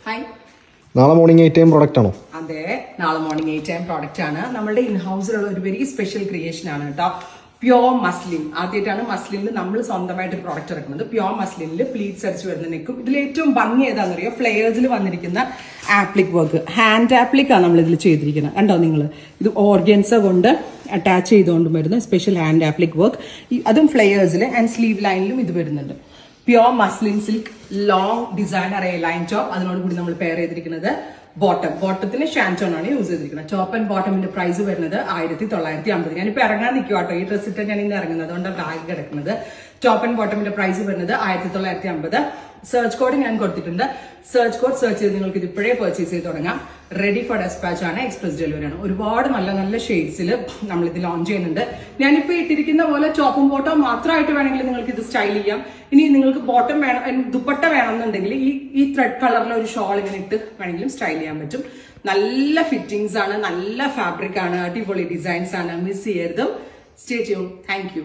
Hi, നാളെ morning 8 AM product ആണോ? അതെ, നാളെ മോർണിംഗ് 8 AM പ്രോഡക്റ്റ് ആണ്. നമ്മുടെ ഇൻ ഹൗസിലുള്ള ഒരു വെരി സ്പെഷ്യൽ ക്രിയേഷൻ ആണ് കേട്ടോ. Pure muslin. ആദ്യമായിട്ടാണ് മസ്ലിനിൽ നമ്മൾ സ്വന്തമായിട്ട് ഒരു പ്രോഡക്റ്റ് ഇറക്കുന്നത്. പ്യോർ മസ്ലിനിൽ പ്ലീറ്റ്സ് അടിച്ച് വരുന്ന നെക്കും. ഇതിൽ ഏറ്റവും ഭംഗി ഏതാണെന്നറിയോ? ഫ്ലെയേഴ്സിൽ വന്നിരിക്കുന്ന ആപ്ലിക് വർക്ക്, ഹാൻഡ് ആപ്ലിക്കാണ് നമ്മൾ ഇതിൽ ചെയ്തിരിക്കുന്നത്. കണ്ടോ നിങ്ങൾ? ഇത് ഓർഗൻസ കൊണ്ട് അറ്റാച്ച് ചെയ്തുകൊണ്ട് വരുന്ന സ്പെഷ്യൽ ഹാൻഡ് ആപ്ലിക് വർക്ക്. അതും ഫ്ലെയേഴ്സിൽ ആൻഡ് സ്ലീവ് ലൈനിലും ഇത് വരുന്നുണ്ട്. Pure muslin silk long designer A line top. അതിനോട് കൂടി നമ്മൾ പെയർ ചെയ്തിരിക്കുന്നത് ബോട്ടത്തിന് ഷാൻറ്റോൺ ആണ് യൂസ് ചെയ്തിരിക്കുന്നത്. ടോപ്പ് ആൻഡ് ബോട്ടമിന്റെ പ്രൈസ് വരുന്നത് 1950. ഞാനിപ്പോ ഇറങ്ങാൻ നിൽക്കുക കേട്ടോ. ഈ ഡ്രസ് ഇട്ട് ഞാൻ ഇന്ന് ഇറങ്ങുന്നത്, അതുകൊണ്ടാണ് ആകെ കിടക്കുന്നത്. ടോപ്പ് ആൻഡ് ബോട്ടമിന്റെ പ്രൈസ് വരുന്നത് 1950. സെർച്ച് കോഡ് ഞാൻ കൊടുത്തിട്ടുണ്ട്. സെർച്ച് കോഡ് സെർച്ച് ചെയ്ത് നിങ്ങൾക്ക് ഇത് ഇപ്പോഴേ പർച്ചേസ് ചെയ്ത് തുടങ്ങാം. റെഡി ഫോർ ഡെസ്പാച്ച് ആണ്, എക്സ്പ്രസ് ഡെലിവറി ആണ്. ഒരുപാട് നല്ല നല്ല ഷെയ്ഡ്സിൽ നമ്മൾ ഇത് ലോഞ്ച് ചെയ്യുന്നുണ്ട്. ഞാനിപ്പോ ഇട്ടിരിക്കുന്ന പോലെ ടോപ്പും ബോട്ടം മാത്രമായിട്ട് വേണമെങ്കിൽ നിങ്ങൾക്ക് ഇത് സ്റ്റൈൽ ചെയ്യാം. ഇനി നിങ്ങൾക്ക് ബോട്ടം വേണം, ദുപ്പട്ട വേണമെന്നുണ്ടെങ്കിൽ ഈ ത്രെഡ് കളറിലെ ഒരു ഷോൾ ഇങ്ങനെ ഇട്ട് വേണമെങ്കിലും സ്റ്റൈൽ ചെയ്യാൻ പറ്റും. നല്ല ഫിറ്റിംഗ്സ് ആണ്, നല്ല ഫാബ്രിക് ആണ്, അടിപൊളി ഡിസൈൻസ് ആണ്. മിസ് ചെയ്യരുത്. Stay tune. Thank you.